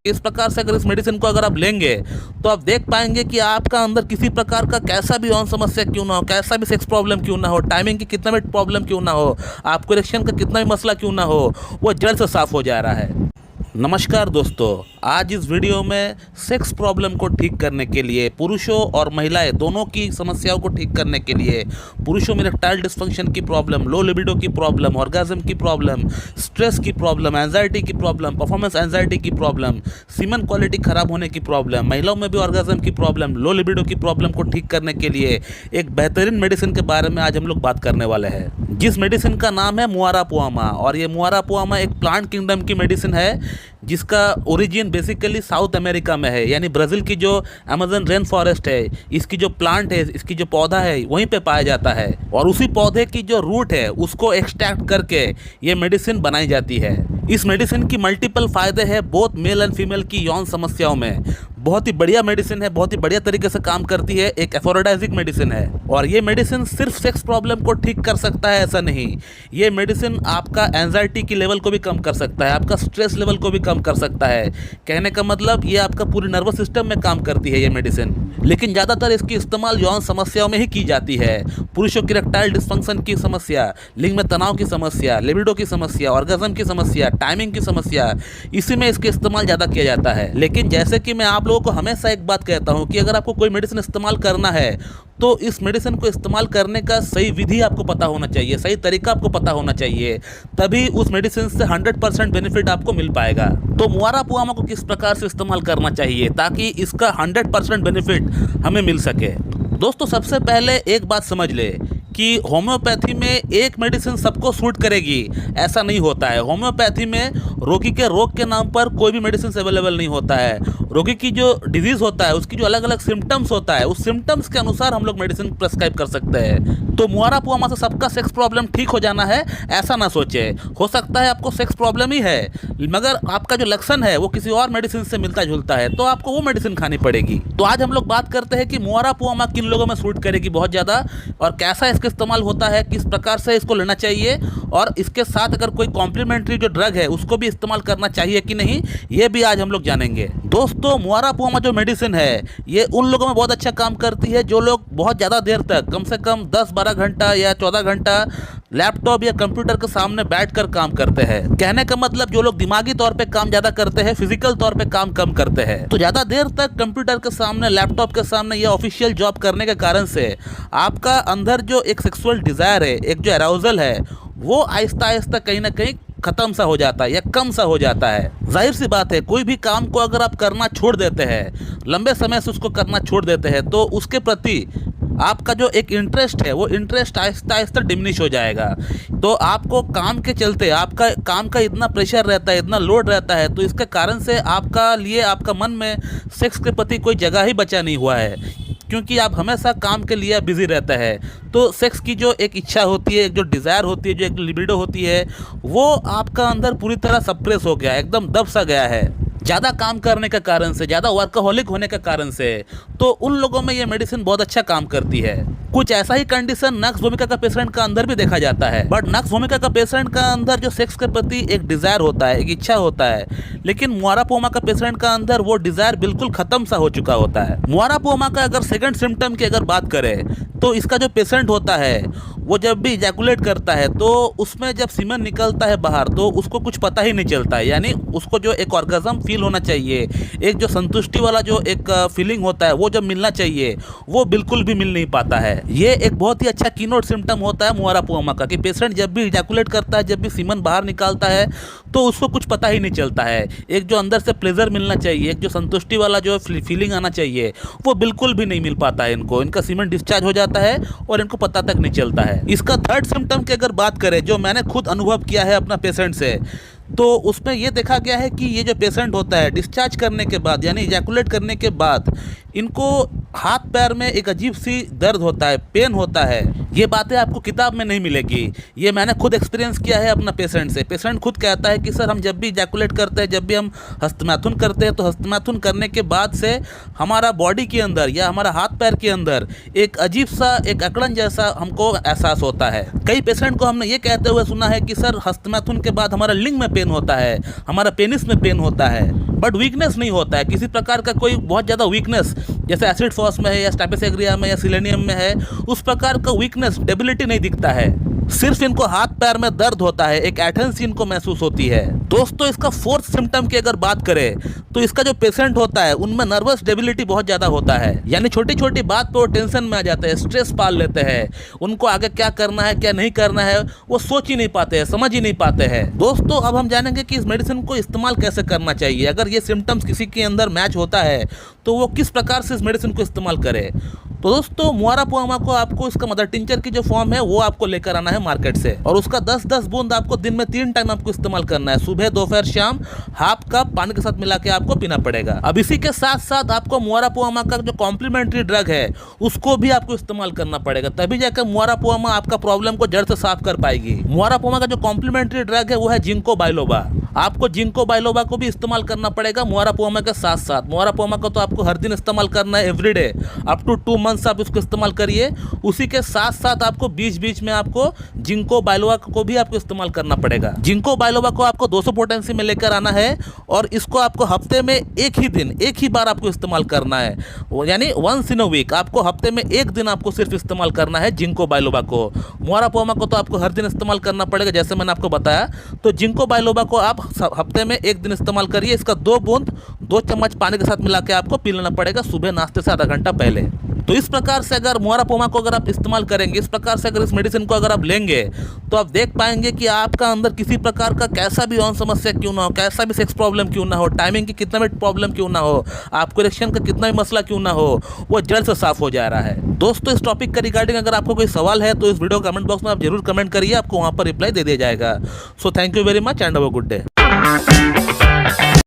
इस प्रकार से अगर इस मेडिसिन को अगर आप लेंगे तो आप देख पाएंगे कि आपका अंदर किसी प्रकार का कैसा भी यौन समस्या क्यों ना हो, कैसा भी सेक्स प्रॉब्लम क्यों ना हो, टाइमिंग की कितना भी प्रॉब्लम क्यों ना हो, आपको इरेक्शन का कितना भी मसला क्यों ना हो, वो जड़ से साफ हो जा रहा है। नमस्कार दोस्तों, आज इस वीडियो में सेक्स प्रॉब्लम को ठीक करने के लिए, पुरुषों और महिलाएं दोनों की समस्याओं को ठीक करने के लिए, पुरुषों में इरेक्टाइल डिस्फंक्शन की प्रॉब्लम, लो लिबिडो की प्रॉब्लम, ऑर्गेज्म की प्रॉब्लम, स्ट्रेस की प्रॉब्लम, एंजाइटी की प्रॉब्लम, परफॉर्मेंस एंजाइटी की प्रॉब्लम, सीमन क्वालिटी खराब होने की प्रॉब्लम, महिलाओं में भी ऑर्गेज्म की प्रॉब्लम, लो लिबिडो की प्रॉब्लम को ठीक करने के लिए एक बेहतरीन मेडिसिन के बारे में आज हम लोग बात करने वाले हैं, जिस मेडिसिन का नाम है मुआरापुआमा। और ये मुआरापुआमा एक प्लांट किंगडम की मेडिसिन है जिसका ओरिजिन बेसिकली साउथ अमेरिका में है, यानी ब्राज़ील की जो अमेज़न रेन फॉरेस्ट है, इसकी जो प्लांट है, इसकी जो पौधा है, वहीं पे पाया जाता है। और उसी पौधे की जो रूट है उसको एक्सट्रैक्ट करके ये मेडिसिन बनाई जाती है। इस मेडिसिन की मल्टीपल फ़ायदे हैं बोथ मेल एंड फीमेल की यौन समस्याओं में। बहुत ही बढ़िया मेडिसिन है, बहुत ही बढ़िया तरीके से काम करती है, एक एफोरोडाइजिक मेडिसिन है। और ये मेडिसिन सिर्फ सेक्स प्रॉब्लम को ठीक कर सकता है ऐसा नहीं, ये मेडिसिन आपका एंजाइटी की लेवल को भी कम कर सकता है, आपका स्ट्रेस लेवल को भी कम कर सकता है। कहने का मतलब ये आपका पूरी नर्वस सिस्टम में काम करती है ये मेडिसिन। लेकिन ज़्यादातर इसकी इस्तेमाल यौन समस्याओं में ही की जाती है। पुरुषों की इरेक्टाइल डिस्फंक्शन की समस्या, लिंग में तनाव की समस्या, लिबिडो की समस्या, ऑर्गेज्म की समस्या, टाइमिंग की समस्या, इसी में इसका इस्तेमाल ज़्यादा किया जाता है। लेकिन जैसे कि मैं आप लोगों को हमेशा एक बात कहता हूं कि अगर आपको कोई मेडिसिन इस्तेमाल करना है तो इस मेडिसिन को इस्तेमाल करने का सही विधि आपको पता होना चाहिए, सही तरीका आपको पता होना चाहिए, तभी उस मेडिसिन से 100% बेनिफिट आपको मिल पाएगा। तो मुआरापुआमा को किस प्रकार से इस्तेमाल करना चाहिए ताकि इसका 100% बेनिफिट हमें मिल सके। दोस्तों, सबसे पहले एक बात समझ ले कि होम्योपैथी में एक मेडिसिन सबको सूट करेगी ऐसा नहीं होता है। होम्योपैथी में रोगी के रोग के नाम पर कोई भी मेडिसिन अवेलेबल नहीं होता है। रोगी की जो डिजीज़ होता है उसकी जो अलग अलग सिम्टम्स होता है, उस सिम्टम्स के अनुसार हम लोग मेडिसिन प्रेस्क्राइब कर सकते हैं। तो मुआरापुआमा से सबका सेक्स प्रॉब्लम ठीक हो जाना है ऐसा ना सोचे। हो सकता है आपको सेक्स प्रॉब्लम ही है मगर आपका जो लक्षण है वो किसी और मेडिसिन से मिलता जुलता है, तो आपको वो मेडिसिन खानी पड़ेगी। तो आज हम लोग बात करते हैं कि मुआरापुआमा किन लोगों में सूट करेगी बहुत ज़्यादा, और कैसा इसका इस्तेमाल होता है, किस प्रकार से इसको लेना चाहिए, और इसके साथ अगर कोई कॉम्प्लीमेंट्री जो ड्रग है उसको भी इस्तेमाल करना चाहिए कि नहीं, ये भी आज हम लोग जानेंगे। दोस्तों, मुआरापुआमा जो मेडिसिन है ये उन लोगों में बहुत अच्छा काम करती है जो लोग बहुत ज़्यादा देर तक, कम से कम 10-12 घंटा या 14 घंटा लैपटॉप या कंप्यूटर के सामने बैठकर काम करते हैं। कहने का मतलब जो लोग दिमागी तौर पे काम ज़्यादा करते हैं, फिजिकल तौर पे काम कम करते हैं। तो ज़्यादा देर तक कंप्यूटर के सामने, लैपटॉप के सामने या ऑफिशियल जॉब करने के कारण से आपका अंदर जो एक सेक्सुअल डिज़ायर है, एक जो अराउजल है, वो आहिस्ता आहिस्ता कहीं ना कहीं ख़त्म सा हो जाता है या कम सा हो जाता है। जाहिर सी बात है, कोई भी काम को अगर आप करना छोड़ देते हैं, लंबे समय से उसको करना छोड़ देते हैं, तो उसके प्रति आपका जो एक इंटरेस्ट है वो इंटरेस्ट आहिस्ता आहिस्ता डिमिनिश हो जाएगा। तो आपको काम के चलते, आपका काम का इतना प्रेशर रहता है, इतना लोड रहता है, तो इसके कारण से आपका लिए, आपका मन में सेक्स के प्रति कोई जगह ही बचा नहीं हुआ है, क्योंकि आप हमेशा काम के लिए बिजी रहता है। तो सेक्स की जो एक इच्छा होती है, जो डिज़ायर होती है, जो एक लिबिडो होती है, वो आपका अंदर पूरी तरह सप्रेस हो गया है, एकदम दब सा गया है, ज़्यादा काम करने के कारण से, ज़्यादा वर्कहोलिक होने के कारण से। तो उन लोगों में ये मेडिसिन बहुत अच्छा काम करती है। कुछ ऐसा ही कंडीशन नक्स भूमिका का पेशेंट का अंदर भी देखा जाता है, बट नक्स भूमिका का पेशेंट का अंदर जो सेक्स के प्रति एक डिज़ायर होता है, एक इच्छा होता है, लेकिन मुआरापुआमा का पेशेंट का अंदर वो डिज़ायर बिल्कुल ख़त्म सा हो चुका होता है। मुआरापुआमा का अगर सेकंड सिम्टम की अगर बात करें तो इसका जो पेशेंट होता है वो जब भी इजैकुलेट करता है तो उसमें जब सीमन निकलता है बाहर तो उसको कुछ पता ही नहीं चलता है, यानी उसको जो एक ऑर्गेज्म फील होना चाहिए, एक जो संतुष्टि वाला जो एक फीलिंग होता है, वो जब मिलना चाहिए वो बिल्कुल भी मिल नहीं पाता है। ये एक बहुत ही अच्छा कीनोट सिम्टम होता है मुआरापुआमा का, कि पेशेंट जब भी इजैकुलेट करता है, जब भी सीमन बाहर निकालता है तो उसको कुछ पता ही नहीं चलता है। एक जो अंदर से प्लेजर मिलना चाहिए, एक जो संतुष्टि वाला जो फीलिंग आना चाहिए, वो बिल्कुल भी नहीं मिल पाता है इनको। इनका सीमन डिस्चार्ज हो जाता है और इनको पता तक नहीं चलता है। इसका थर्ड सिम्टम की अगर बात करें, जो मैंने खुद अनुभव किया है अपना पेशेंट से, तो उसमें ये देखा गया है कि ये जो पेशेंट होता है डिस्चार्ज करने के बाद, यानी इजैकुलेट करने के बाद, इनको हाथ पैर में एक अजीब सी दर्द होता है, पेन होता है। ये बातें आपको किताब में नहीं मिलेगी, ये मैंने खुद एक्सपीरियंस किया है अपना पेशेंट से। पेशेंट खुद कहता है कि सर, हम जब भी इजैकुलेट करते हैं, जब भी हम हस्तमैथुन करते हैं, तो हस्तमैथुन करने के बाद से हमारा बॉडी के अंदर या हमारा हाथ पैर के अंदर एक अजीब सा, एक अकड़न जैसा हमको एहसास होता है। कई पेशेंट को हमने ये कहते हुए सुना है कि सर, हस्तमैथुन के बाद हमारा लिंग में पेन होता है, हमारा पेनिस में पेन होता है। बट वीकनेस नहीं होता है, किसी प्रकार का कोई बहुत ज़्यादा वीकनेस जैसे एसिड फॉस में है या स्टाइपेस एग्रिया में या सिलेनियम में है, उस प्रकार का वीकनेस डेबिलिटी नहीं दिखता है। सिर्फ इनको हाथ पैर में दर्द होता है, एक एटन्सी इनको महसूस होती है। दोस्तों इसका फोर्थ सिम्टम की अगर बात करें तो इसका जो पेशेंट होता है उनमें नर्वस डेबिलिटी बहुत ज़्यादा होता है, यानी छोटी छोटी बात पे वो टेंशन में आ जाते हैं, स्ट्रेस पाल लेते हैं, उनको आगे क्या करना है क्या नहीं करना है वो सोच ही नहीं पाते हैं, समझ ही नहीं पाते हैं। दोस्तों अब हम जानेंगे कि इस मेडिसिन को इस्तेमाल कैसे करना चाहिए। अगर ये सिम्टम्स किसी के अंदर मैच होता है तो वो किस प्रकार से इस मेडिसिन को इस्तेमाल करे। तो दोस्तों मुआरापुआमा को आपको इसका मदर टिंचर की जो फॉर्म है वो आपको लेकर आना है मार्केट से, और उसका 10-10 बूंद आपको दिन में 3 टाइम आपको इस्तेमाल करना है, सुबह दोपहर शाम, हाफ कप पानी के साथ मिला के आपको पीना पड़ेगा। अब इसी के साथ साथ आपको मुआरापुआमा का जो कॉम्प्लीमेंट्री ड्रग है उसको भी आपको इस्तेमाल करना पड़ेगा, तभी जाकर मुआरापुआमा आपका प्रॉब्लम को जड़ से साफ कर पाएगी। मुआरापुआमा का जो कॉम्प्लीमेंट्री ड्रग है वो है जिंको बाइलोबा। आपको जिंको बाइलोबा को भी इस्तेमाल करना पड़ेगा मुआरापुआमा के साथ साथ। मुआरापुआमा को तो आपको हर दिन इस्तेमाल करना है, एवरीडे अप टू 2 मंथ्स आप इसको इस्तेमाल करिए। उसी के साथ साथ आपको बीच बीच में आपको जिंको बाइलोबा को भी आपको इस्तेमाल करना पड़ेगा। जिंको बाइलोबा को आपको 200 पोटेंसी में लेकर आना है, और इसको आपको हफ्ते में एक ही बार आपको इस्तेमाल करना है, यानी वंस इन अ वीक। आपको हफ्ते में एक दिन आपको सिर्फ इस्तेमाल करना है जिंको बाइलोबा को। मुआरापुआमा को तो आपको हर दिन इस्तेमाल करना पड़ेगा जैसे मैंने आपको बताया। तो जिंको बाइलोबा को आप हफ्ते में एक दिन इस्तेमाल करिए। इसका 2 बूंद 2 चम्मच पानी के साथ मिला के आपको पी लेना पड़ेगा सुबह नाश्ते से आधा घंटा पहले। तो इस प्रकार से अगर मुआरापुआमा को अगर आप इस्तेमाल करेंगे, इस प्रकार से अगर इस मेडिसिन को अगर आप लेंगे, तो आप देख पाएंगे कि आपका अंदर किसी प्रकार का कैसा भी ऑन समस्या क्यों ना हो, कैसा भी सेक्स प्रॉब्लम क्यों ना हो, टाइमिंग की कितना भी प्रॉब्लम क्यों ना हो, आपको इरेक्शन का कितना भी मसला क्यों ना हो, वो जड़ से साफ हो जा रहा है। दोस्तों इस टॉपिक के रिगार्डिंग अगर आपको कोई सवाल है तो इस वीडियो कमेंट बॉक्स में आप जरूर कमेंट करिए, आपको वहाँ पर रिप्लाई दे दिया जाएगा। So thank you very much and have a good day.